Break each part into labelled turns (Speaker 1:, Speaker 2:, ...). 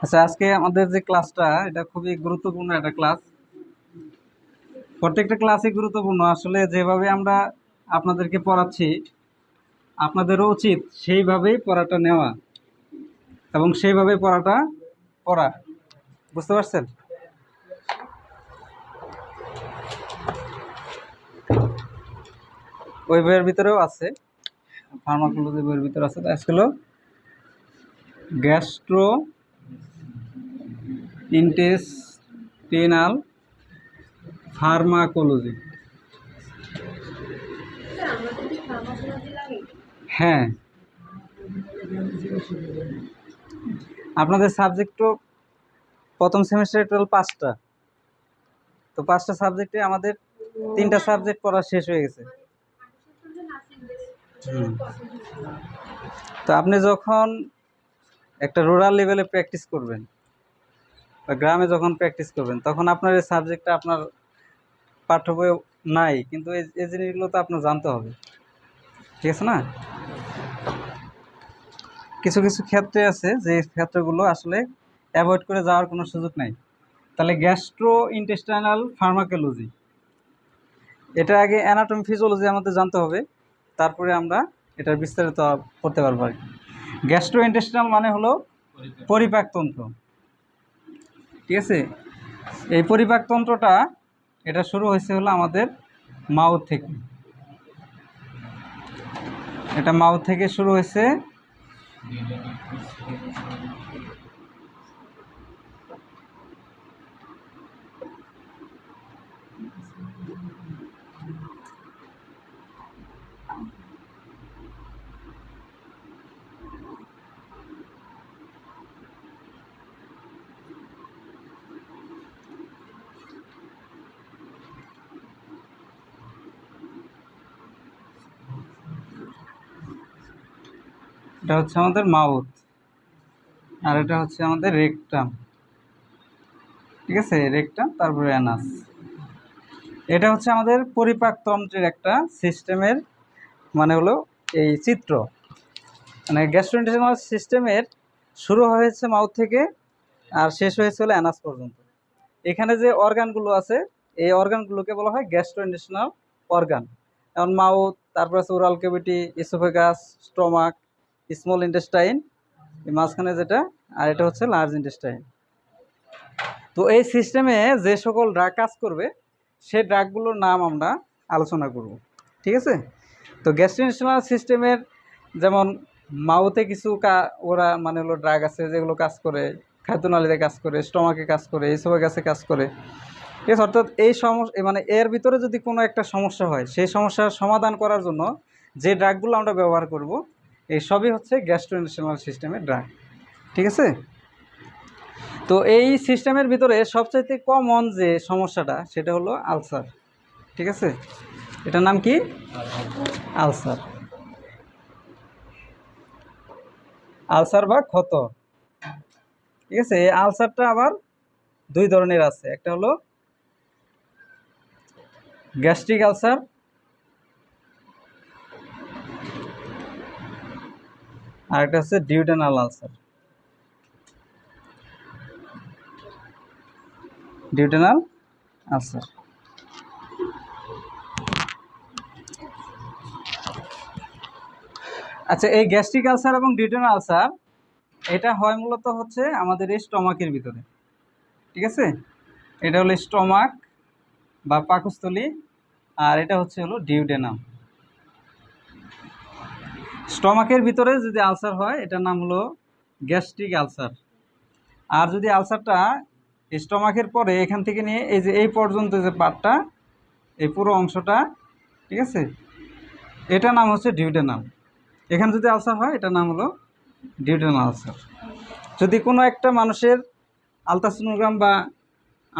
Speaker 1: আচ্ছা, আজকে আমাদের যে ক্লাসটা এটা খুবই গুরুত্বপূর্ণ একটা ক্লাস। প্রত্যেকটা ক্লাসই গুরুত্বপূর্ণ। আসলে যেভাবে আমরা আপনাদেরকে পড়াচ্ছি, আপনাদেরও উচিত সেইভাবেই পড়াটা নেওয়া এবং সেইভাবে পড়াটা পড়া। বুঝতে পারছেন? ওই বইয়ের ভিতরেও আছে, ফার্মাকোলজি বইয়ের ভিতরে আছে। আজকে হলো গ্যাস্ট্রো ইন্টেস্টিনাল ফার্মাকোলজি। হ্যাঁ, আপনাদের সাবজেক্টও প্রথম সেমিস্টারে টোটাল 5টা। তো 5টা সাবজেক্টে আমাদের 3টা সাবজেক্ট পড়া শেষ হয়ে গেছে। তো আপনি যখন একটা রুরাল লেভেলে প্র্যাকটিস করবেন বা গ্রামে যখন প্র্যাকটিস করবেন, তখন আপনার এই সাবজেক্টটা আপনার পাঠ্য বইয়ে নাই, কিন্তু এই জিনিসগুলো তো আপনার জানতে হবে। ঠিক আছে না? কিছু কিছু ক্ষেত্রে আছে যে ক্ষেত্রগুলো আসলে অ্যাভয়েড করে যাওয়ার কোনো সুযোগ নাই। তাহলে গ্যাস্ট্রো ইন্টেস্টাইনাল ফার্মাকোলজি, এটা আগে অ্যানাটমি ফিজিওলজি আমাদের জানতে হবে, তারপরে আমরা এটার বিস্তারিত করতে পারবো আর কি। গ্যাস্ট্রো ইন্টেস্টাইনাল মানে হলো পরিপাকতন্ত্র। ঠিক আছে? এই পরিপাকতন্ত্রটা এটা শুরু হয়েছে হলো আমাদের মাউথ থেকে। এটা মাউথ থেকে শুরু হয়েছে। এটা হচ্ছে আমাদের মাউথ, আর এটা হচ্ছে আমাদের রেকটাম। ঠিক আছে? রেকটাম, তারপরে অ্যানাস। এটা হচ্ছে আমাদের পরিপাকতন্ত্রের একটা সিস্টেমের, মানে হলো এই চিত্র। মানে গ্যাস্ট্রোইন্টেস্টাইনাল সিস্টেমের শুরু হয়েছে মাউথ থেকে আর শেষ হয়েছে হলো অ্যানাস পর্যন্ত। এখানে যে অর্গানগুলো আছে, এই অর্গানগুলোকে বলা হয় গ্যাস্ট্রোইন্টেস্টাইনাল অর্গান। যেমন মাউথ, তারপর আছে oral cavity, oesophagus, stomach, small intestine, এই মাঝখানে যেটা, আর এটা হচ্ছে লার্জ ইন্টেস্টাইন। তো এই সিস্টেমে যে সকল ড্রাগ কাজ করবে, সেই ড্রাগগুলোর নাম আমরা আলোচনা করব। ঠিক আছে? তো গ্যাস্ট্রোইন্টেস্টাইনাল সিস্টেমের যেমন মাউথে কিছু ওরা মানে হলো ড্রাগ আছে যেগুলো কাজ করে, খাদ্যনালীতে কাজ করে, স্টোমাকে কাজ করে, ইসোফেগাসে কাজ করে। ঠিক আছে? অর্থাৎ এই সমস্যা মানে এর ভিতরে যদি কোনো একটা সমস্যা হয়, সেই সমস্যার সমাধান করার জন্য যে ড্রাগগুলো আমরা ব্যবহার করব, এই সবই হচ্ছে গ্যাস্ট্রোইন্টেস্টাইনাল সিস্টেমের ড্রাগ। ঠিক আছে? তো এই সিস্টেমের ভিতরে সবচাইতে কমন যে সমস্যাটা, সেটা হলো আলসার। ঠিক আছে? এটার নাম কি? আলসার। আলসার বা ক্ষত। ঠিক আছে? এই আলসারটা আবার 2 ধরনের আছে। একটা হলো গ্যাস্ট্রিক আলসার, আর একটা হচ্ছে ডিউডেনাল আলসার। Duodenal ulcer. আচ্ছা, এই গ্যাস্ট্রিক আলসার এবং ডিউডেনাল আলসার এটা হয় মূলত হচ্ছে আমাদের এই স্টমাকের ভিতরে। ঠিক আছে? এটা হলো স্টমাক বা পাকস্থলী, আর এটা হচ্ছে হলো ডিউডেনাম। স্টমাকের ভিতরে যদি আলসার হয়, এটার নাম হলো গ্যাস্ট্রিক আলসার। আর যদি আলসারটা স্টমাকের পরে এখান থেকে নিয়ে এই যে এই পর্যন্ত যে পার্টটা, এই পুরো অংশটা, ঠিক আছে, এটার নাম হচ্ছে ডিউডেনাম। এখানে যদি আলসার হয়, এটার নাম হলো ডিউডেনাল আলসার। যদি কোনো একটা মানুষের আলট্রাসোনোগ্রাম বা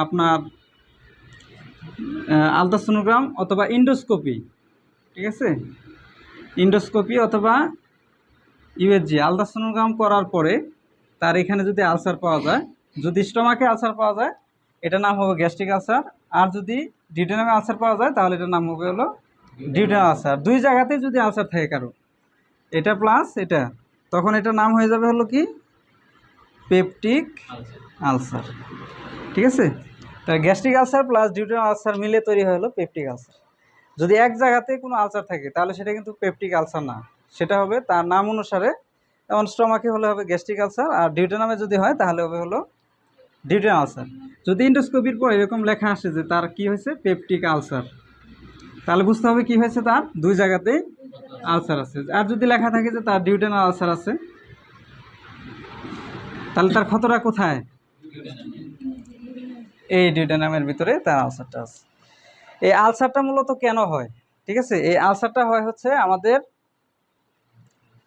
Speaker 1: আপনার আলট্রাসোনোগ্রাম অথবা ইন্ডোস্কোপি, ঠিক আছে, ইন্ডোস্কোপি অথবা ইউএসজি আলট্রাসোনোগ্রাম করার পরে তার এখানে যদি আলসার পাওয়া যায়, যদি স্টমাকে আলসার পাওয়া যায়, এটার নাম হবে গ্যাস্ট্রিক আলসার। আর যদি ডিউডেনামে আলসার পাওয়া যায়, তাহলে এটার নাম হবে হলো ডিউডেনাল আলসার। 2 জায়গাতেই যদি আলসার থাকে কারো, এটা প্লাস এটা, তখন এটার নাম হয়ে যাবে হলো কি পেপটিক আলসার। ঠিক আছে, তাহলে গ্যাস্ট্রিক আলসার প্লাস ডিউটেনাল আলসার মিলে তৈরি হলো পেপটিক আলসার। যদি এক জায়গাতে কোনো আলসার থাকে তাহলে সেটা কিন্তু পেপটিক আলসার না, সেটা হবে তার নাম অনুসারে, যেমন স্টমাকে হলে হবে গ্যাস্ট্রিক আলসার, আর ডিউটেনামে যদি হয় তাহলে হবে হলো ডিউটেনাল আলসার। যদি ইন্ডোস্কোপির পর এরকম লেখা আসে যে তার কি হয়েছে পেপটিক আলসার, তাহলে বুঝতে হবে কি হয়েছে, তার দুই জায়গাতেই আলসার আছে। আর যদি লেখা থাকে যে তার ডিউটেনাল আলসার আছে, তাহলে তার ক্ষতটা কোথায়? এই ডিউটেনামের ভিতরে তার আলসারটা আছে। এই আলসারটা মূলত কেন হয়? ঠিক আছে, এই আলসারটা হয় হচ্ছে আমাদের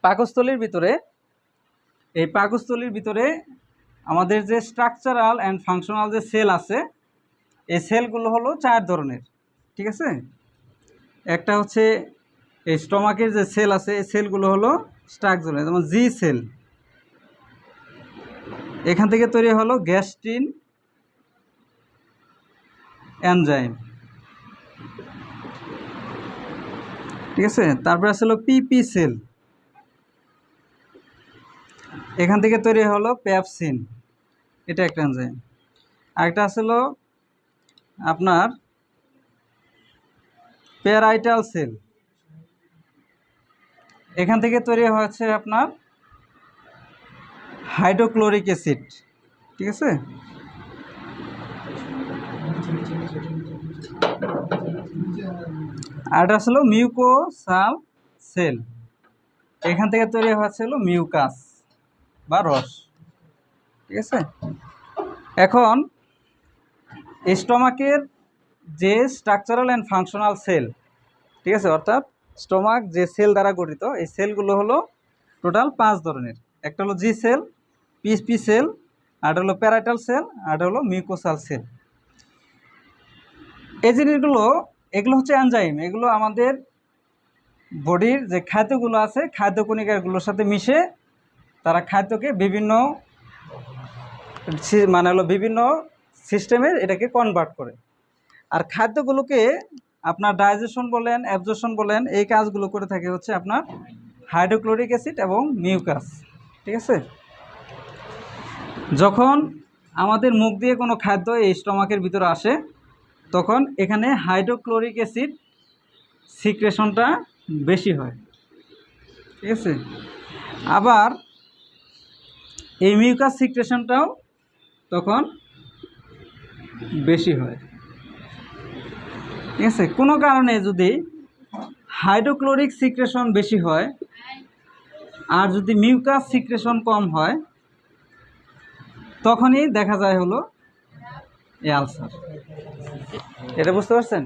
Speaker 1: পাকস্থলীর ভিতরে, এই পাকস্থলীর ভিতরে আমাদের যে স্ট্রাকচারাল অ্যান্ড ফাংশনাল যে সেল আছে, এই সেলগুলো হলো 4 ধরনের। ঠিক আছে, একটা হচ্ছে এই স্টমাকের যে সেল আছে, এই সেলগুলো হলো স্ট্রাকচারাল, যেমন জি সেল, এখান থেকে তৈরি হলো গ্যাস্ট্রিন এনজাইম। ঠিক আছে, তারপরে আসলে পিপি সেল, এখান থেকে তৈরি হলো পেপসিন, এটা একটা এনজাইম। আরেকটা আসলে আপনার প্যারাইটাল সেল, এখান থেকে তৈরি হচ্ছে আপনার হাইড্রোক্লোরিক অ্যাসিড। ঠিক আছে, আর এটা আসলে মিউকোসাল সেল, এখান থেকে তৈরি হচ্ছে হলো মিউকাস বা রস। ঠিক আছে, এখন স্টমাকের যে স্ট্রাকচারাল অ্যান্ড ফাংশনাল সেল, ঠিক আছে, অর্থাৎ স্টমাক যে সেল দ্বারা গঠিত, এই সেলগুলো হলো টোটাল 5 ধরনের। একটা হলো জি সেল, পিপি সেল, আর হলো প্যারাইটাল সেল, আর হলো মিউকোসাল সেল। এই জিনিসগুলো, এগুলো হচ্ছে এনজাইম, এগুলো আমাদের বডির যে খাদ্যগুলো আছে খাদ্য কণিকাগুলোর সাথে মিশে তারা খাদ্যকে বিভিন্ন মানে হলো বিভিন্ন সিস্টেমে এটাকে কনভার্ট করে। আর খাদ্যগুলোকে আপনার ডাইজেশন বলেন, অ্যাবজর্পশন বলেন, এই কাজগুলো করে থাকে হচ্ছে আপনার হাইড্রোক্লোরিক অ্যাসিড এবং মিউকাস। ঠিক আছে, যখন আমাদের মুখ দিয়ে কোনো খাদ্য এই স্টমাকের ভিতরে আসে, তখন এখানে হাইড্রোক্লোরিক অ্যাসিড সিক্রেশনটা বেশি হয়। ঠিক আছে, আবার এই মিউকাস সিক্রেশনটাও তখন বেশি হয়। ঠিক আছে, কোনো কারণে যদি হাইড্রোক্লোরিক সিক্রেশন বেশি হয় আর যদি মিউকাস সিক্রেশন কম হয়, তখনই দেখা যায় হলো এই আলসার। এটা বুঝতে পারছেন?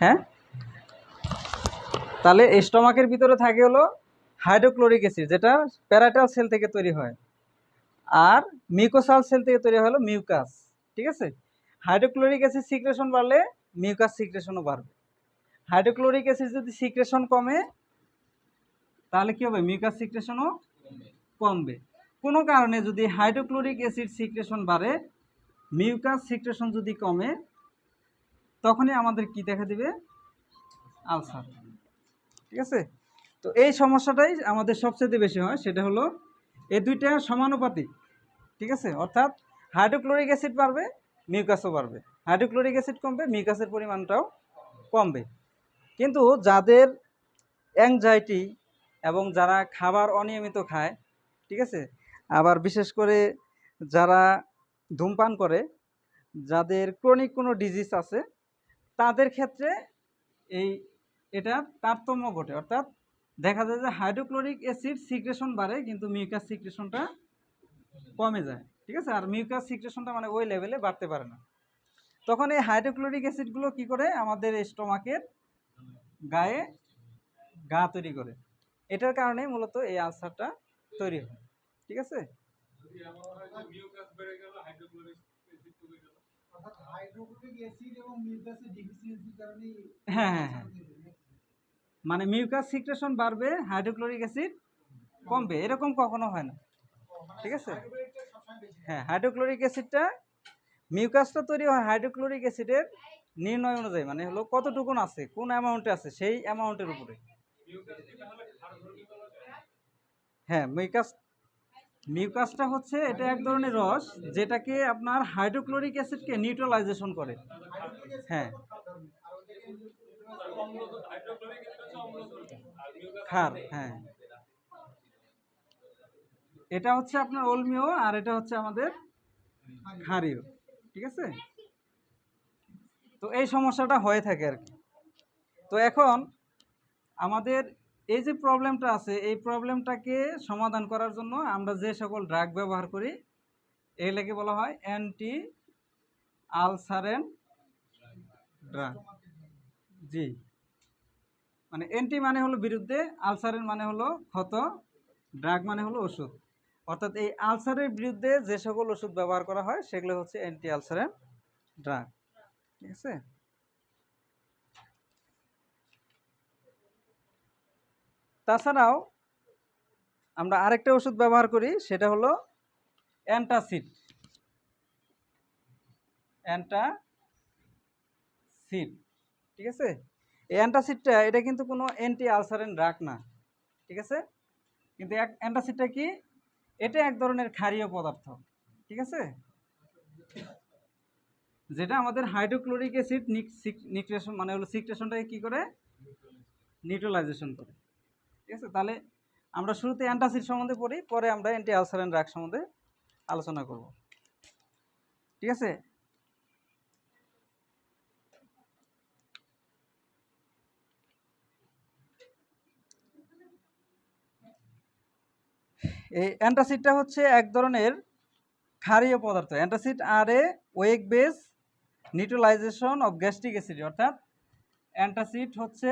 Speaker 1: হ্যাঁ, তাহলে স্টমাকের ভিতরে থাকে হলো হাইড্রোক্লোরিক অ্যাসিড, যেটা প্যারাইটাল সেল থেকে তৈরি হয়, আর মিউকোসাল সেল থেকে তৈরি হলো মিউকাস। ঠিক আছে, হাইড্রোক্লোরিক অ্যাসিড সিক্রেশন বাড়লে মিউকাস সিক্রেশনও বাড়বে। হাইড্রোক্লোরিক অ্যাসিড যদি সিক্রেশন কমে তাহলে কি হবে? মিউকাস সিক্রেশনও কমবে। কোনো কারণে যদি হাইড্রোক্লোরিক অ্যাসিড সিক্রেশন বাড়ে, মিউকাস সিক্রেশন যদি কমে, তখনই আমাদের কি দেখা দিবে? আলসার। ঠিক আছে, তো এই সমস্যাটাই আমাদের সবচেয়ে বেশি হয়, সেটা হলো এই দুইটা সমানুপাতিক। ঠিক আছে, অর্থাৎ হাইড্রোক্লোরিক অ্যাসিড বাড়বে, মিউকাসও বাড়বে, হাইড্রোক্লোরিক অ্যাসিড কমবে, মিউকাসের পরিমাণটাও কমবে। কিন্তু যাদের অ্যাংজাইটি এবং যারা খাবার অনিয়মিত খায়, ঠিক আছে, আবার বিশেষ করে যারা ধূমপান করে, যাদের ক্রনিক কোনো ডিজিজ আছে, তাদের ক্ষেত্রে এই এটা তারতম্য ঘটে, অর্থাৎ দেখা যায় যে হাইড্রোক্লোরিক অ্যাসিড সিক্রেশন বাড়ে কিন্তু মিউকাস সিক্রেশনটা কমে যায়। ঠিক আছে, আর মিউকাস সিক্রেশনটা মানে ওই লেভেলে বাড়তে পারে না। তখন এই হাইড্রোক্লোরিক অ্যাসিডগুলো কি করে? আমাদের স্টমাকের গায়ে গা তৈরি করে, এটার কারণে মূলত এই আলসারটা তৈরি হয়। ঠিক আছে, হ্যাঁ হ্যাঁ হ্যাঁ, মানে মিউকাস সিক্রেশন বাড়বে, হাইড্রোক্লোরিক অ্যাসিড কমবে, এরকম কখনো হয় না। ঠিক আছে, হ্যাঁ, হাইড্রোক্লোরিক অ্যাসিডটা, মিউকাসটা তৈরি হয় হাইড্রোক্লোরিক অ্যাসিডের নির্ণয় অনুযায়ী, মানে হলো কতটুকুন আছে, কোন অ্যামাউন্টে আছে, সেই অ্যামাউন্টের উপরে। হ্যাঁ, মিউকাস, মিউকাসটা হচ্ছে এটা এক ধরনের রস যেটাকে আপনার হাইড্রোক্লোরিক অ্যাসিডকে নিউট্রালাইজেশন করে। হ্যাঁ, ক্ষার, হ্যাঁ। এটা হচ্ছে আপনার অম্লীয় আর এটা হচ্ছে আমাদের ক্ষারীয়, ঠিক আছে। তো এই সমস্যাটা হয়ে থাকে আর কি। তো এখন আমাদের এই যে প্রবলেমটা আছে এই প্রবলেমটাকে সমাধান করার জন্য আমরা যে সকল ড্রাগ ব্যবহার করি এগুলোকে বলা হয় অ্যান্টি আলসারেন্ট ড্রাগ। জি, মানে অ্যান্টি মানে হলো বিরুদ্ধে, আলসারেন্ট মানে হলো ক্ষত, ড্রাগ মানে হলো ওষুধ। অর্থাৎ এই আলসারের বিরুদ্ধে যে সকল ওষুধ ব্যবহার করা হয় সেগুলো হচ্ছে অ্যান্টি আলসারেন্ট ড্রাগ, ঠিক আছে। তাছাড়াও আমরা আরেকটা ওষুধ ব্যবহার করি সেটা হলো অ্যান্টাসিড। অ্যান্টাসিড, ঠিক আছে। এই অ্যান্টাসিডটা এটা কিন্তু কোনো অ্যান্টি আলসারেন্ট ড্রাগ না, ঠিক আছে। কিন্তু অ্যান্টাসিডটা কি, এটা এক ধরনের ক্ষারীয় পদার্থ, ঠিক আছে, যেটা আমাদের হাইড্রোক্লোরিক অ্যাসিড নিউট্রেশন মানে হলো সিক্রেশনটাকে কি করে, নিউট্রালাইজেশন করে, ঠিক আছে। তাহলে আমরা শুরুতে অ্যান্টাসিড সম্বন্ধে পড়ি, পরে আমরা অ্যান্টি আলসারেন্ট ড্রাগ সম্বন্ধে আলোচনা করব, ঠিক আছে। এই অ্যান্টাসিডটা হচ্ছে এক ধরনের ক্ষারীয় পদার্থ। Antacid are a weak base neutralisation of gastric acid, অর্থাৎ অ্যান্টাসিড হচ্ছে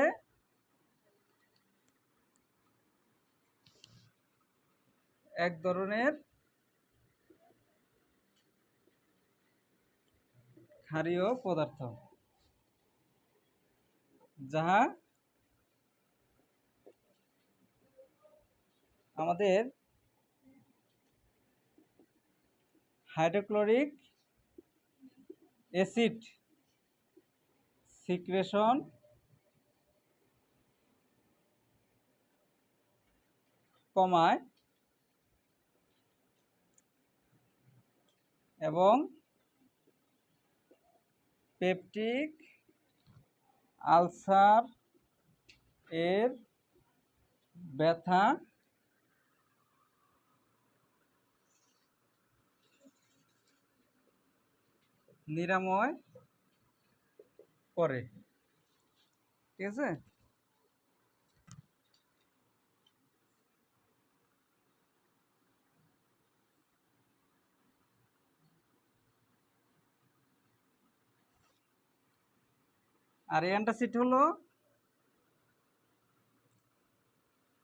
Speaker 1: এক ধরনের ক্ষারীয় পদার্থ যাহা আমাদের হাইড্রোক্লোরিক অ্যাসিড সিক্রেশন কমায় এবং পেপটিক আলসার এর ব্যথা নিরাময় করে, ঠিক আছে। আর অ্যান্টাসিড হলো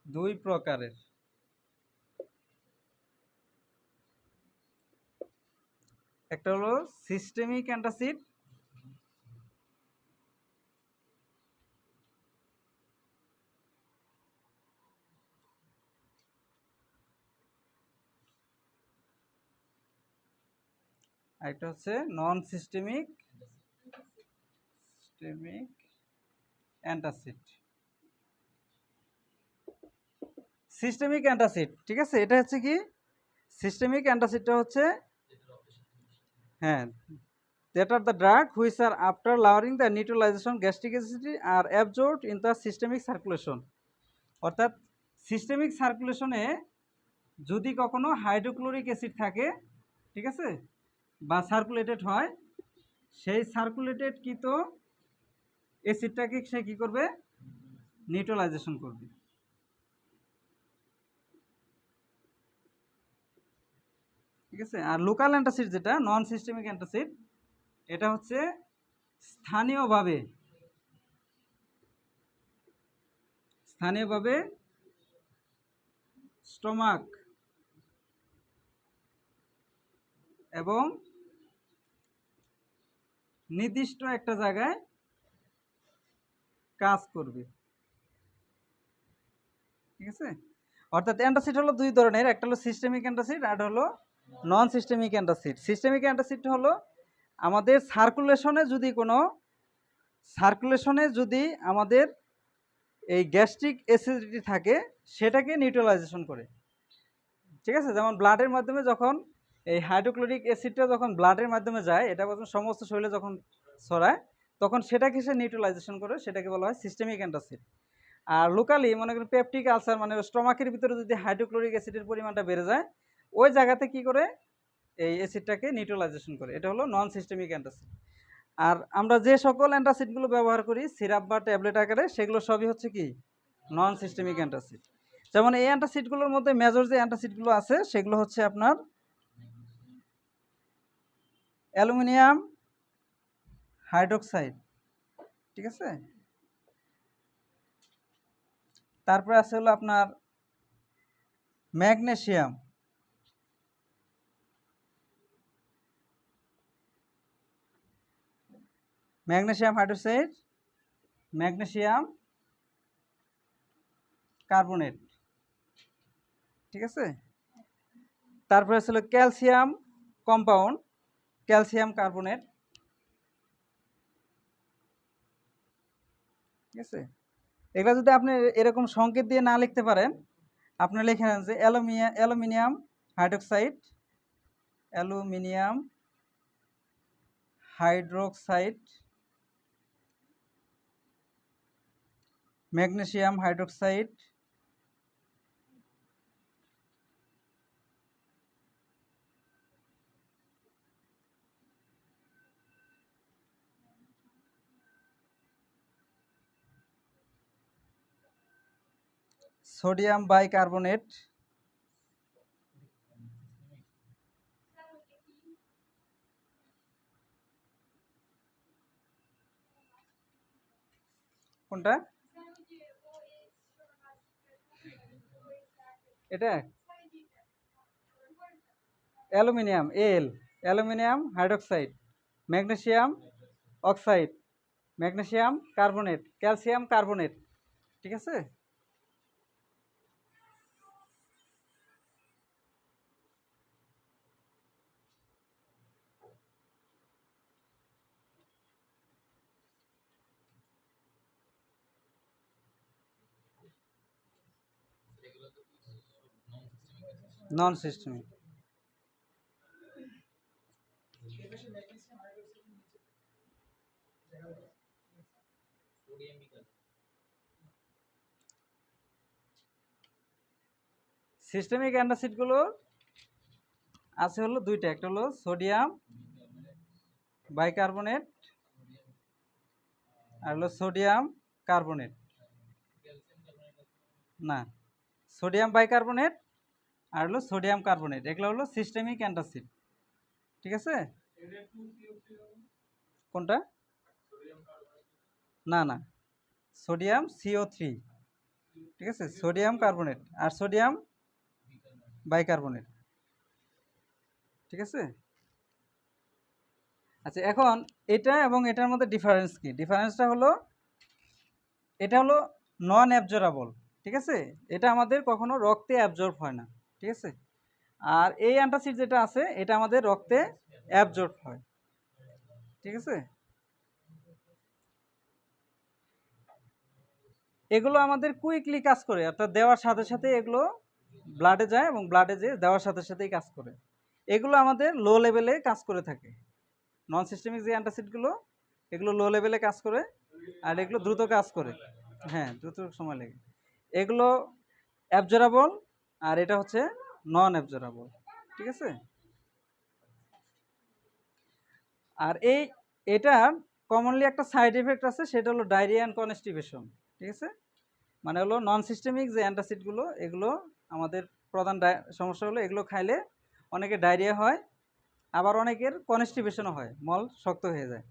Speaker 1: দুই প্রকারের, একটা হলো সিস্টেমিক অ্যান্টাসিড, আর একটা হচ্ছে non systemic systemic antacid. Systemic antacid, ঠিক আছে, এটা হচ্ছে কি, সিস্টেমিক অ্যান্টাসিডটা হচ্ছে, হ্যাঁ, that are the drug which are after lowering the neutralization gastric acidity are absorbed in the systemic circulation। অর্থাৎ সিস্টেমিক সার্কুলেশনে যদি কখনো হাইড্রোক্লোরিক অ্যাসিড থাকে, ঠিক আছে, বা সার্কুলেটেড হয়, সেই সার্কুলেটেড কৃত অ্যাসিডটাকে সে কী করবে, নিউট্রালাইজেশন করবে, ঠিক আছে। আর লোকাল অ্যান্টাসিড যেটা নন সিস্টেমিক অ্যান্টাসিড, এটা হচ্ছে স্থানীয়ভাবে স্টোমাক এবং নির্দিষ্ট একটা জায়গায় কাজ করবে, ঠিক আছে। অর্থাৎ অ্যান্টাসিড হলো দুই ধরনের, একটা হলো সিস্টেমিক অ্যান্টাসিড আর হলো নন সিস্টেমিক অ্যান্টাসিড। সিস্টেমিক অ্যান্টাসিড হলো আমাদের সার্কুলেশনে যদি আমাদের এই গ্যাস্ট্রিক অ্যাসিডিটি থাকে সেটাকে নিউট্রালাইজেশন করে, ঠিক আছে, যেমন ব্লাডের মাধ্যমে যখন এই হাইড্রোক্লোরিক অ্যাসিডটা যখন ব্লাডের মাধ্যমে যায়, এটা যখন সমস্ত শরীরে যখন ছড়ায়, তখন সেটাকে সে নিউট্রালাইজেশন করে, সেটাকে বলা হয় সিস্টেমিক অ্যান্টাসিড। আর লোকালি মনে করেন পেপটিক আলসার, মানে স্টমাকের ভিতরে যদি হাইড্রোক্লোরিক অ্যাসিডের পরিমাণটা বেড়ে যায়, ওই জায়গাতে কি করে এই অ্যাসিডটাকে নিউট্রালাইজেশন করে, এটা হলো নন সিস্টেমিক অ্যান্টাসিড। আর আমরা যে সকল অ্যান্টাসিডগুলো ব্যবহার করি সিরাপ বা ট্যাবলেট আকারে, সেগুলো সবই হচ্ছে কি নন সিস্টেমিক অ্যান্টাসিড। যেমন এই অ্যান্টাসিডগুলোর মধ্যে মেজর যে অ্যান্টাসিডগুলো আছে সেগুলো হচ্ছে আপনার অ্যালুমিনিয়াম হাইড্রোক্সাইড, ঠিক আছে, তারপরে আছে হলো আপনার magnesium, magnesium hydroxide, magnesium carbonate, ঠিক আছে, তারপরে আছে হলো ক্যালসিয়াম কম্পাউন্ড, ক্যালসিয়াম কার্বনেট, ঠিক আছে। এগুলো যদি আপনি এরকম সংকেত দিয়ে না লিখতে পারেন, আপনি লিখে নেন যে aluminium hydroxide, aluminium hydroxide, magnesium hydroxide, sodium bicarbonate, কোনটা এটা aluminium aluminium hydroxide, magnesium oxide, magnesium carbonate, calcium carbonate, ঠিক আছে। নন সিস্টেমিক। সিস্টেমিক অ্যান্টাসিডগুলো আছে হলো দুইটা, একটা হলো সোডিয়াম বাইকার্বনেট আর হলো সোডিয়াম কার্বনেট, না, সোডিয়াম বাইকার্বনেট আর হলো সোডিয়াম কার্বনেট, এগুলো হলো সিস্টেমিক অ্যান্টাসিড, ঠিক আছে। কোনটা? না না, সোডিয়াম CO3, ঠিক আছে, সোডিয়াম কার্বনেট আর সোডিয়াম বাইকার্বনেট, ঠিক আছে। আচ্ছা, এখন এটা এবং এটার মধ্যে ডিফারেন্স কি? ডিফারেন্সটা হলো এটা হলো নন অ্যাবজর্বেবল, ঠিক আছে, এটা আমাদের কখনো রক্তে অ্যাবজর্ব হয় না, ঠিক আছে। আর এই অ্যান্টাসিড যেটা আছে এটা আমাদের রক্তে অ্যাবজর্ব হয়, ঠিক আছে। এগুলো আমাদের কুইকলি কাজ করে, অর্থাৎ দেওয়ার সাথে সাথে এগুলো ব্লাডে যায় এবং ব্লাডে যে দেওয়ার সাথে সাথেই কাজ করে। এগুলো আমাদের লো লেভেলে কাজ করে থাকে। নন সিস্টেমিক যে অ্যান্টাসিডগুলো এগুলো লো লেভেলে কাজ করে, আর এগুলো দ্রুত কাজ করে, হ্যাঁ দ্রুত সময় লাগে। এগুলো অ্যাবজরাবল আর এটা হচ্ছে নন অ্যাবজরাবল, ঠিক আছে। আর এটার কমনলি একটা সাইড এফেক্ট আছে, সেটা হলো ডায়রিয়া অ্যান্ড কনস্টিপেশন, ঠিক আছে। মানে হলো নন সিস্টেমিক যে অ্যান্টাসিডগুলো এগুলো আমাদের প্রধান সমস্যা হলো এগুলো খাইলে অনেকে ডায়রিয়া হয়, আবার অনেকের কনস্টিপেশনও হয়, মল শক্ত হয়ে যায়।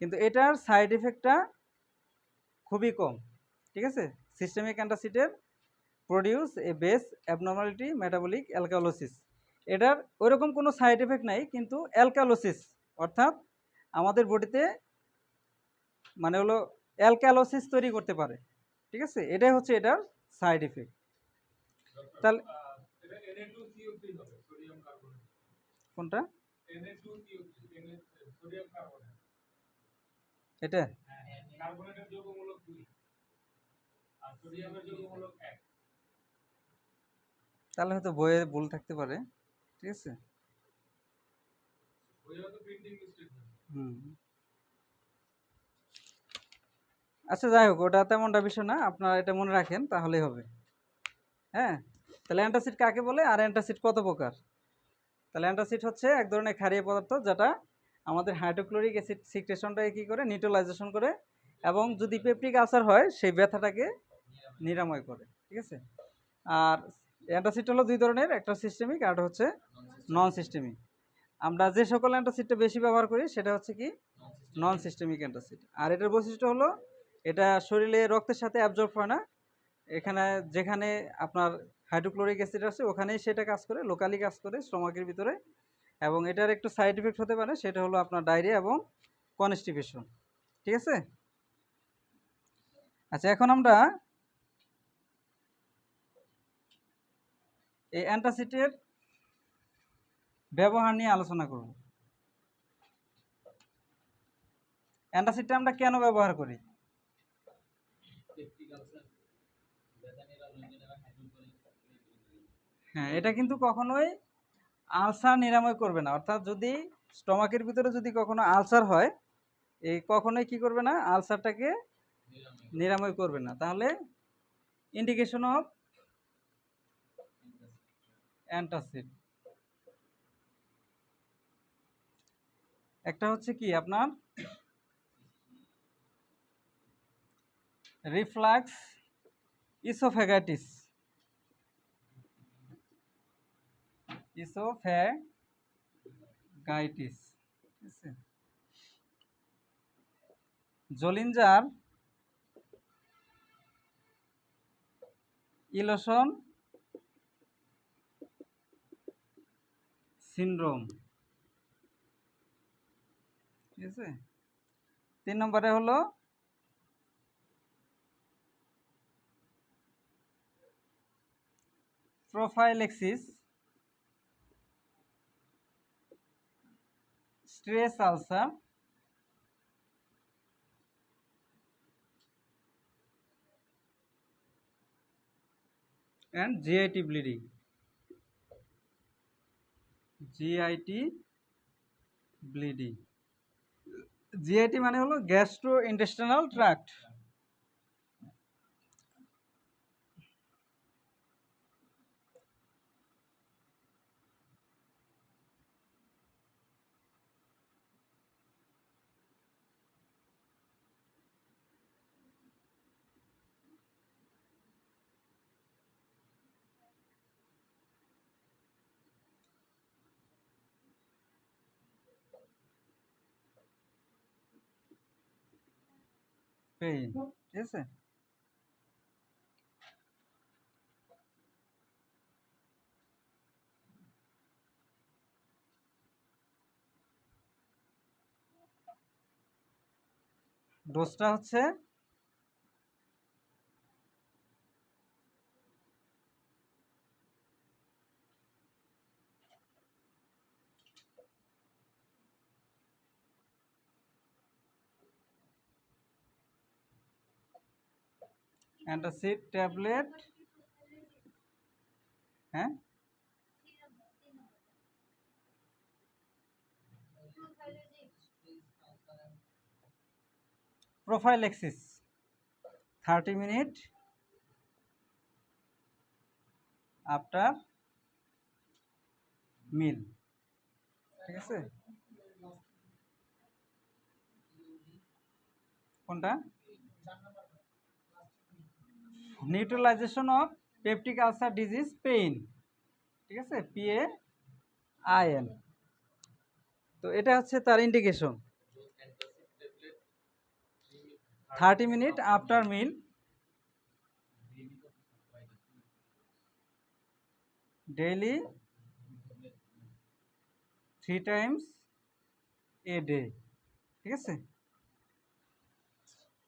Speaker 1: কিন্তু এটার সাইড এফেক্টটা খুবই কম, ঠিক আছে। সিস্টেমিক অ্যান্টাসিডের প্রডিউস এ বেস অ্যাবনর্মালিটি মেটাবলিক অ্যালকালোসিস, এটার ওইরকম কোনো সাইড এফেক্ট নাই, কিন্তু অ্যালকালোসিস অর্থাৎ আমাদের বডিতে মানে হলো অ্যালকালোসিস তৈরি করতে পারে, ঠিক আছে, এটাই হচ্ছে এটার সাইড এফেক্ট। তাহলে কোনটা এটা? তাহলে হয়তো বইয়ে ভুল থাকতে পারে, ঠিক আছে। হুম, আচ্ছা যাই হোক, ওটা তেমনটা বিষয় না, আপনারা এটা মনে রাখেন তাহলেই হবে। হ্যাঁ, তাহলে অ্যান্টাসিড কাকে বলে আর অ্যান্টাসিড কত প্রকার? তাহলে অ্যান্টাসিড হচ্ছে এক ধরনের ক্ষারীয় পদার্থ যেটা আমাদের হাইড্রোক্লোরিক অ্যাসিড সিক্রেশনটাকে কী করে, নিউট্রালাইজেশন করে, এবং যদি পেপটিক আলসার হয় সেই ব্যথাটাকে নিরাময় করে, ঠিক আছে। আর অ্যান্টাসিড হলো দুই ধরনের, একটা সিস্টেমিক আর একটা হচ্ছে নন সিস্টেমিক। আমরা যে সকল অ্যান্টাসিডটা বেশি ব্যবহার করি সেটা হচ্ছে কি নন সিস্টেমিক অ্যান্টাসিড। আর এটার বৈশিষ্ট্য হলো এটা শরীরে রক্তের সাথে অ্যাবজর্ব হয় না, এখানে যেখানে আপনার হাইড্রোক্লোরিক অ্যাসিড আছে ওখানেই সেটা কাজ করে, লোকালি কাজ করে স্টমাকের ভিতরে, এবং এটার একটু সাইড এফেক্ট হতে পারে, সেটা হলো আপনার ডায়রিয়া এবং কনস্টিপেশন, ঠিক আছে। আচ্ছা, এখন আমরা এই অ্যান্টাসিডের ব্যবহার নিয়ে আলোচনা করব। অ্যান্টাসিডটা আমরা কেন ব্যবহার করি? হ্যাঁ, এটা কিন্তু কখনোই আলসার নিরাময় করবে না, অর্থাৎ যদি স্টমাকের ভিতরে যদি কখনো আলসার হয়, এই কখনোই কি করবে না, আলসারটাকে নিরাময় করবে না। তাহলে ইন্ডিকেশন অফ অ্যান্টাসিড একটা হচ্ছে কি আপনার রিফ্লাক্স ইসোফ্যাগাইটিস, ইসোফ্যাগাইটিস, ঠিক আছে। জলিঞ্জার ইলোশন সিনড্রোম, ঠিক আছে। 3 নম্বরে হলো prophylaxis stress ulcer and GIT bleeding. GIT bleeding, GIT মানে হলো গ্যাস্ট্রো ইন্টেস্টিনাল ট্র্যাক্ট। পেইন, ঠিক আছে। ডোজটা হচ্ছে অ্যান্টাসিড ট্যাবলেট, হ্যাঁ, প্রোফাইলেক্সিস 30 মিনিট আফটার মিল, ঠিক আছে। কোনটা? Neutralisation of peptic ulcer disease pain, ঠিক আছে, PAIN। তো এটা হচ্ছে তার indication, 30 minute after mill, daily 3 Times a day, ঠিক আছে।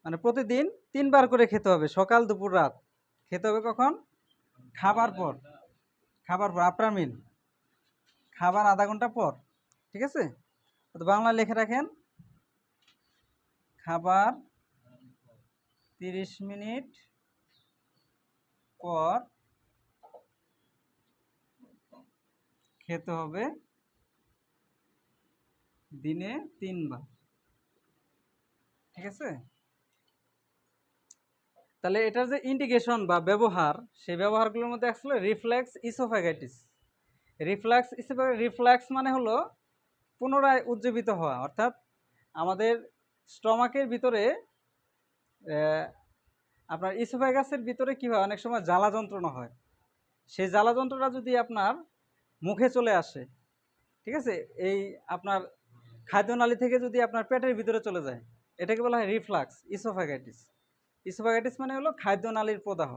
Speaker 1: মানে প্রতিদিন 3 বার করে খেতে হবে, সকাল দুপুর রাত। খেতে হবে কখন? খাবার পর, খাবার পর আফটার মিল, খাবার আধা ঘন্টা পর, ঠিক আছে। তো বাংলা লিখে রাখেন, খাবার 30 মিনিট পর খেতে হবে দিনে 3 বার। ঠিক আছে, তাহলে এটার যে ইন্ডিকেশন বা ব্যবহার, সেই ব্যবহারগুলোর মধ্যে আসলে রিফ্লেক্স ইসোফ্যাগাইটিস। রিফ্লেক্স মানে হলো পুনরায় উজ্জীবিত হওয়া, অর্থাৎ আমাদের স্টমাকের ভিতরে আপনার ইসোফ্যাগাসের ভিতরে কী হয়, অনেক সময় জ্বালা যন্ত্রণা হয়। সেই জ্বালা যন্ত্রণা যদি আপনার মুখে চলে আসে, ঠিক আছে, এই আপনার খাদ্যনালী থেকে যদি আপনার পেটের ভিতরে চলে যায়, এটাকে বলা হয় রিফ্লাক্স ইসোফ্যাগাইটিস। ইসোফ্যাগাইটিস মানে হলো খাদ্যনালীর প্রদাহ।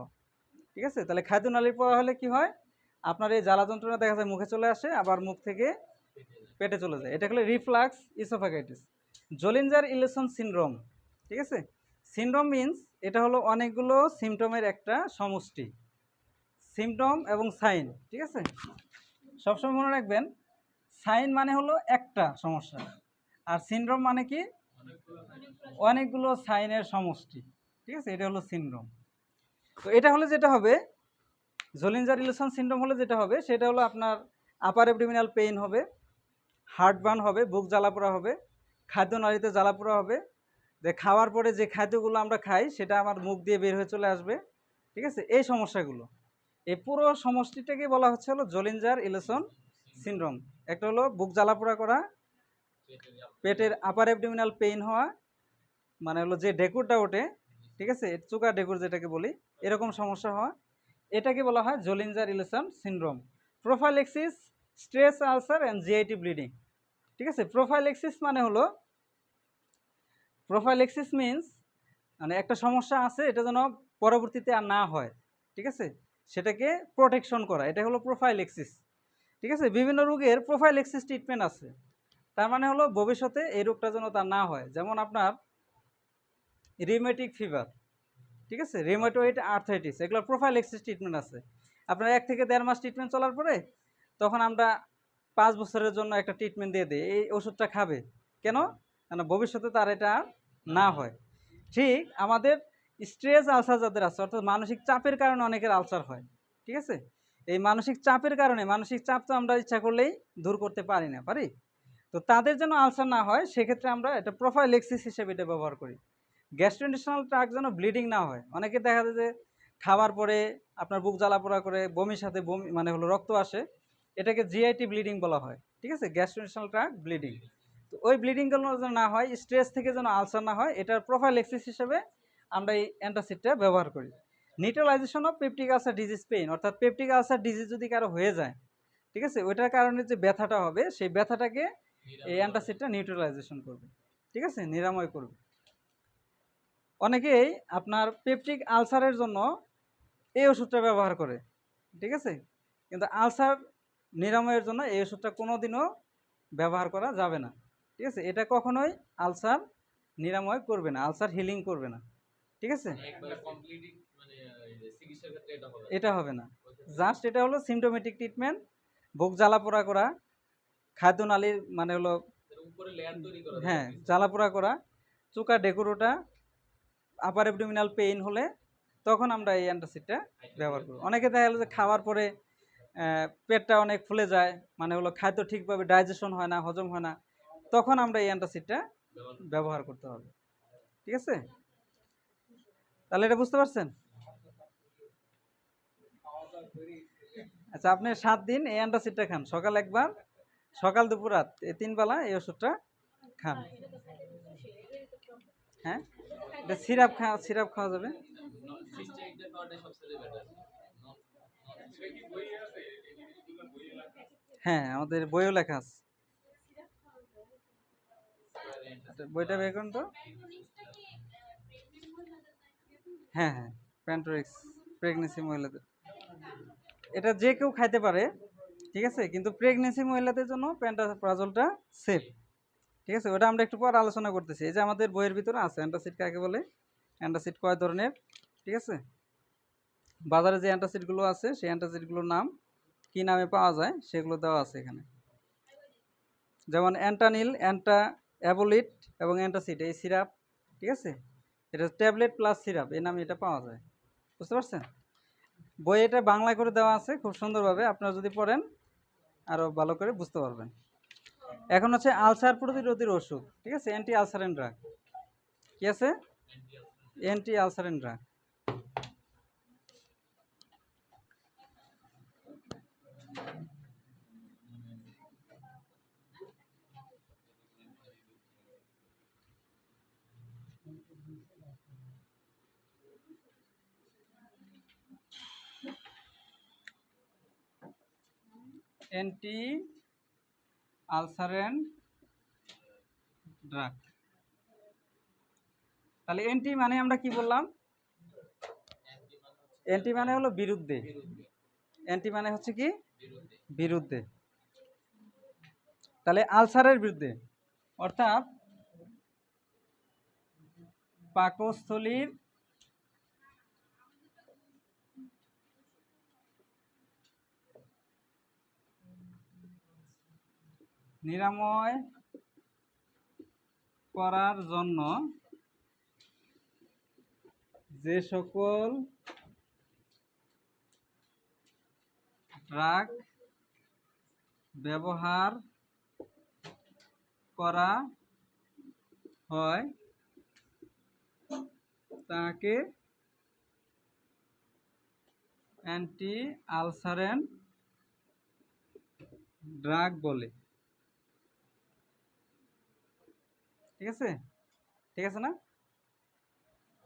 Speaker 1: ঠিক আছে, তাহলে খাদ্যনালীর প্রদাহ হলে কি হয়, আপনার এই জ্বালা যন্ত্রণা দেখা যায় মুখে চলে আসে, আবার মুখ থেকে পেটে চলে যায়, এটা হলো রিফ্লাক্স ইসোফ্যাগাইটিস। জলিঞ্জার elation syndrome. ঠিক আছে, সিনড্রোম মিনস এটা হলো অনেকগুলো সিমটমের একটা সমষ্টি, সিমটম এবং সাইন। ঠিক আছে, সবসময় মনে রাখবেন, সাইন মানে হলো একটা সমস্যা, আর সিনড্রোম মানে কি অনেকগুলো সাইনের সমষ্টি। ঠিক আছে, এটা হলো সিনড্রোম। তো এটা হলে যেটা হবে, জলিঞ্জার ইলেশন সিনড্রোম হলে যেটা হবে সেটা হলো আপনার আপার অ্যাবডোমিনাল পেইন হবে, হার্টবার্ন হবে, বুক জ্বালাপোড়া হবে, খাদ্যনালীতে জ্বালাপোড়া হবে, যে খাওয়ার পরে যে খাদ্যগুলো আমরা খাই সেটা আমার মুখ দিয়ে বের হয়ে চলে আসবে। ঠিক আছে, এই সমস্যাগুলো, এই পুরো সমষ্টিটাকে বলা হচ্ছে হলো জলিঞ্জার ইলেশন সিনড্রোম। একটা হলো বুক জ্বালাপোড়া করা, পেটের আপার অ্যাবডোমিনাল পেইন হওয়া, মানে হলো যে ডেকুরটা ওঠে, ঠিক আছে, চুকা ডেকুর যেটাকে বলি, এরকম সমস্যা হওয়া, এটাকে বলা হয় জলিঞ্জার elation syndrome. Prophylaxis stress ulcer and GIT bleeding. ঠিক আছে, প্রোফাইলেক্সিস মানে হলো, প্রোফাইলেক্সিস মিনস মানে একটা সমস্যা আছে, এটা যেন পরবর্তীতে আর না হয়। ঠিক আছে, সেটাকে প্রোটেকশন করা, এটা হলো প্রোফাইলেক্সিস। ঠিক আছে, বিভিন্ন রোগের প্রোফাইলেক্সিস ট্রিটমেন্ট আছে, তার মানে হলো ভবিষ্যতে এই রোগটা যেন তার না হয়। যেমন আপনার রিউমেটিক ফিভার, ঠিক আছে, রিউমেটয়েড আর্থ্রাইটিস, এগুলোর প্রোফাইলেক্সিস ট্রিটমেন্ট আছে। আপনার 1 থেকে 1.5 মাস ট্রিটমেন্ট চলার পরে তখন আমরা 5 বছরের জন্য একটা ট্রিটমেন্ট দিয়ে দিই, এই ওষুধটা খাবে, কেন, কেন ভবিষ্যতে তার এটা না হয়। ঠিক আমাদের স্ট্রেস আলসার যাদের আছে, অর্থাৎ মানসিক চাপের কারণে অনেকের আলসার হয়। ঠিক আছে, এই মানসিক চাপের কারণে, মানসিক চাপ তো আমরা ইচ্ছা করলেই দূর করতে পারি না, পারি, তো তাদের যেন আলসার না হয় সেক্ষেত্রে আমরা এটা প্রোফাইলেক্সিস হিসেবে এটা ব্যবহার করি। গ্যাস্ট্রোইন্টেস্টিনাল ট্র্যাক্ট যেন ব্লিডিং না হয়, অনেকে দেখা যায় যে খাবার পরে আপনার বুক জ্বালাপোড়া করে, বমির সাথে বমি মানে হলো রক্ত আসে, এটাকে জিআইটি ব্লিডিং বলা হয়। ঠিক আছে, গ্যাস্ট্রোইন্টেস্টিনাল ট্র্যাক্ট ব্লিডিং। তো ওই ব্লিডিংগুলো যেন না হয়, স্ট্রেস থেকে যেন আলসার না হয়, এটার প্রোফাইলেক্সিস হিসেবে আমরা এই অ্যান্টাসিডটা ব্যবহার করি। Neutralisation of peptic ulcer disease pain, অর্থাৎ পেপটিক আলসার ডিজিজ যদি কারো হয়ে যায়, ঠিক আছে, ওইটার কারণে যে ব্যথাটা হবে সেই ব্যথাটাকে এই অ্যান্টাসিডটা নিউট্রালাইজেশন করবে। ঠিক আছে, নিরাময় করবে। অনেকেই আপনার পেপটিক আলসারের জন্য এই ওষুধটা ব্যবহার করে, ঠিক আছে, কিন্তু আলসার নিরাময়ের জন্য এই ওষুধটা কোনোদিনও ব্যবহার করা যাবে না। ঠিক আছে, এটা কখনোই আলসার নিরাময় করবে না, আলসার হিলিং করবে না। ঠিক আছে, এটা হবে না, জাস্ট এটা হলো সিমটোমেটিক ট্রিটমেন্ট। বুক জ্বালাপোড়া করা, খাদ্যনালীর মানে হলো হ্যাঁ জ্বালাপোড়া করা, চুকা ডেকুরোটা, আপার অ্যাবডোমিনাল পেইন হলে তখন আমরা এই অ্যান্টাসিডটা ব্যবহার করব। অনেকে দেখা গেলো যে খাওয়ার পরে পেটটা অনেক ফুলে যায়, মানে হলো খাদ্য ঠিকভাবে ডাইজেশন হয় না, হজম হয় না, তখন আমরা এই অ্যান্টাসিডটা ব্যবহার করতে হবে। ঠিক আছে, তাহলে এটা বুঝতে পারছেন? আচ্ছা, আপনি 7 দিন এই অ্যান্টাসিডটা খান, সকাল একবার, সকাল দুপুর রাত, এই 3 বেলা এই ওষুধটা খান। হ্যাঁ, এটা সিরাপ খাওয়া যাবে। হ্যাঁ, আমাদের বইও লেখা আছে। বইটা বের করুন তো। হ্যাঁ হ্যাঁ, প্যান্টোরিক্স প্রেগনেন্সি মহিলাদের, এটা যে কেউ খাইতে পারে। ঠিক আছে, কিন্তু প্রেগনেন্সি মহিলাদের জন্য প্যান্টোপ্রাজলটা সেফ। ঠিক আছে, ওটা আমরা একটু পর আলোচনা করতেছি। এই যে আমাদের বইয়ের ভিতরে আছে অ্যান্টাসিড কাকে বলে, অ্যান্টাসিড কয় ধরনের। ঠিক আছে, বাজারে যে অ্যান্টাসিডগুলো আছে সেই অ্যান্টাসিডগুলোর নাম কী নামে পাওয়া যায় সেগুলো দেওয়া আছে এখানে, যেমন অ্যান্টানিল, অ্যাবোলিট এবং অ্যান্টাসিড, এই সিরাপ। ঠিক আছে, এটা ট্যাবলেট প্লাস সিরাপ, এই নামে এটা পাওয়া যায়। বুঝতে পারছেন? বই এটা বাংলা করে দেওয়া আছে খুব সুন্দরভাবে, আপনারা যদি পড়েন আরও ভালো করে বুঝতে পারবেন। এখন হচ্ছে আলসার প্রতিরোধের ওষুধ, ঠিক আছে, অ্যান্টি আলসারেন ড্রাগ। কি আছে? Anti ulcerant drug. Anti ulcerant drug. তাহলে অ্যান্টি মানে আমরা কি বললাম? অ্যান্টি মানে হলো বিরুদ্ধে। অ্যান্টি মানে হচ্ছে কি? বিরুদ্ধে। তাহলে আলসারের বিরুদ্ধে, অর্থাৎ পাকস্থলীর নিরাময় করার জন্য যে সকল ড্রাগ ব্যবহার করা হয় তাকে অ্যান্টি আলসারেন ড্রাগ বলে। ঠিক আছে? ঠিক আছে না?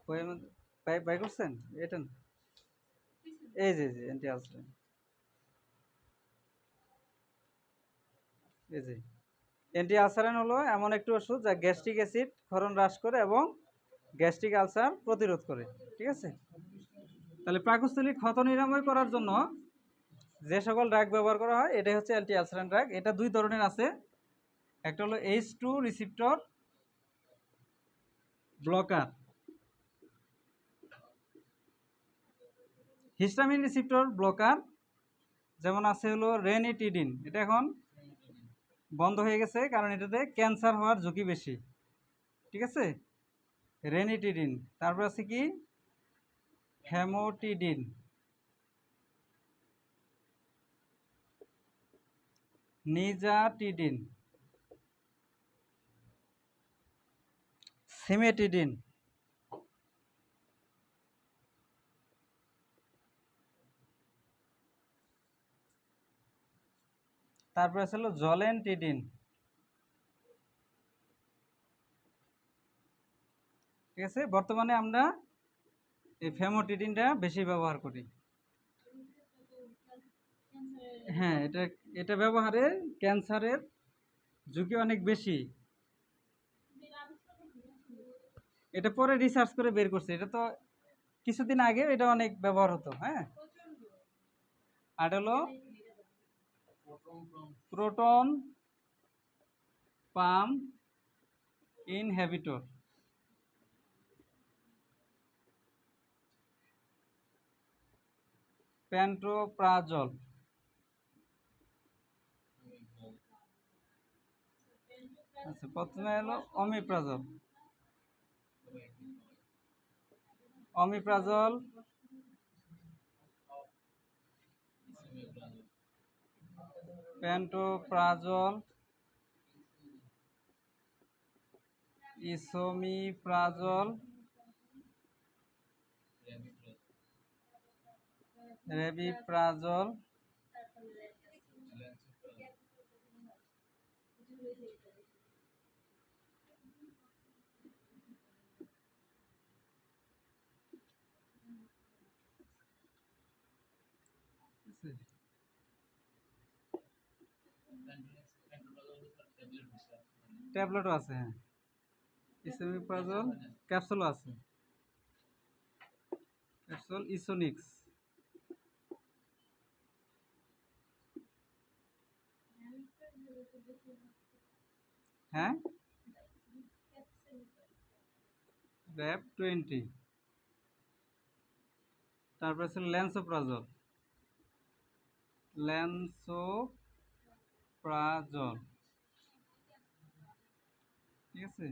Speaker 1: বইয়ের মধ্যে বাই করছেন এটা না? এই যে অ্যান্টি আলসারেন, এই যে অ্যান্টি আলসারেন হলো এমন একটি ওষুধ যা গ্যাস্ট্রিক অ্যাসিড ক্ষরণ হ্রাস করে এবং গ্যাস্ট্রিক আলসার প্রতিরোধ করে। ঠিক আছে? তাহলে পাকস্থলী ক্ষত নিরাময় করার জন্য যে সকল ড্রাগ ব্যবহার করা হয় এটাই হচ্ছে অ্যান্টি আলসারেন ড্রাগ। এটা দুই ধরনের আছে। একটা হলো H2 receptor blocker, histamine receptor blocker, যেমন আছে হলো রেনিটিডিন। এটা এখন বন্ধ হয়ে গেছে কারণ এটাতে ক্যান্সার হওয়ার ঝুঁকি বেশি। ঠিক আছে? রেনিটিডিন। তারপর আছে কি? হেমোটিডিন। নিজাটিডিন। সিমেটিডিন। তারপর আছে হলো জলেনটিডিন। ঠিক আছে? বর্তমানে আমরা এই ফেমোটিডিনটা বেশি ব্যবহার করি। হ্যাঁ, এটা এটা ব্যবহারে ক্যান্সারের ঝুঁকি অনেক বেশি। এটা পরে রিসার্চ করে বের করছে। এটা তো কিছুদিন আগে এটা অনেক ব্যবহার হতো। হ্যাঁ, আর হলো প্রোটন পাম্প ইনহিবিটর। প্যান্টোপ্রাজল। আচ্ছা, প্রথমে হলো omeprazole. Omeprazole, pantoprazole, esomeprazole, rabeprazole, ট্যাবলেটও আছে। হ্যাঁ, ইসোমিপ্রাজল ক্যাপসুলও আছে। ক্যাপসুল ইসোনিক্স। হ্যাঁ, র্যাব 20। তারপরে আছে ল্যান্সোপ্রাজল। ল্যান্সোপ্রাজল। ঠিক আছে?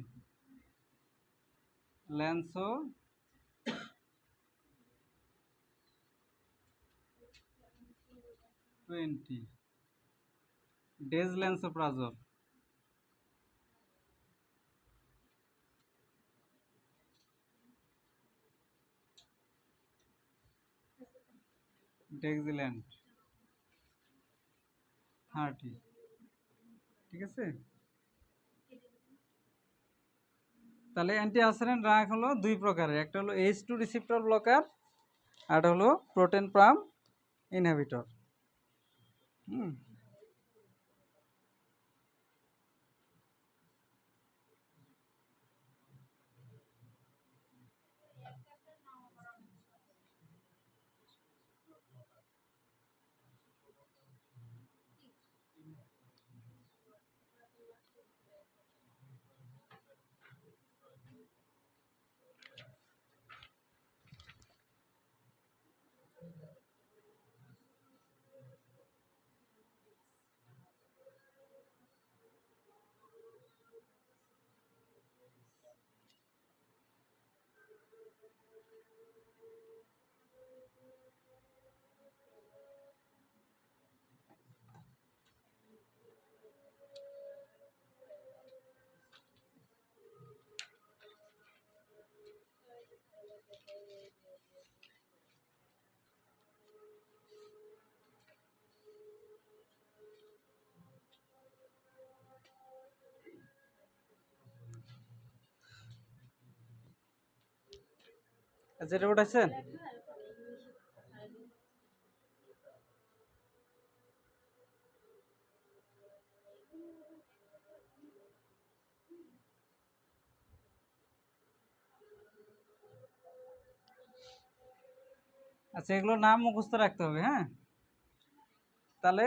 Speaker 1: ল্যান্সো 20। ডেজল্যান্সোপ্রাজল, ডেক্সিল্যান্ড 30। ঠিক আছে, তাহলে অ্যান্টিআলসারেন্ট ড্রাগ হলো দুই প্রকারের, একটা হলো H2 রিসেপ্টর ব্লকার আর একটা হলো প্রোটন পাম্প ইনহিবিটর। হুম, যেটা উঠাইছেন আচ্ছা, এগুলোর নাম মুখস্থ রাখতে হবে। হ্যাঁ, তাহলে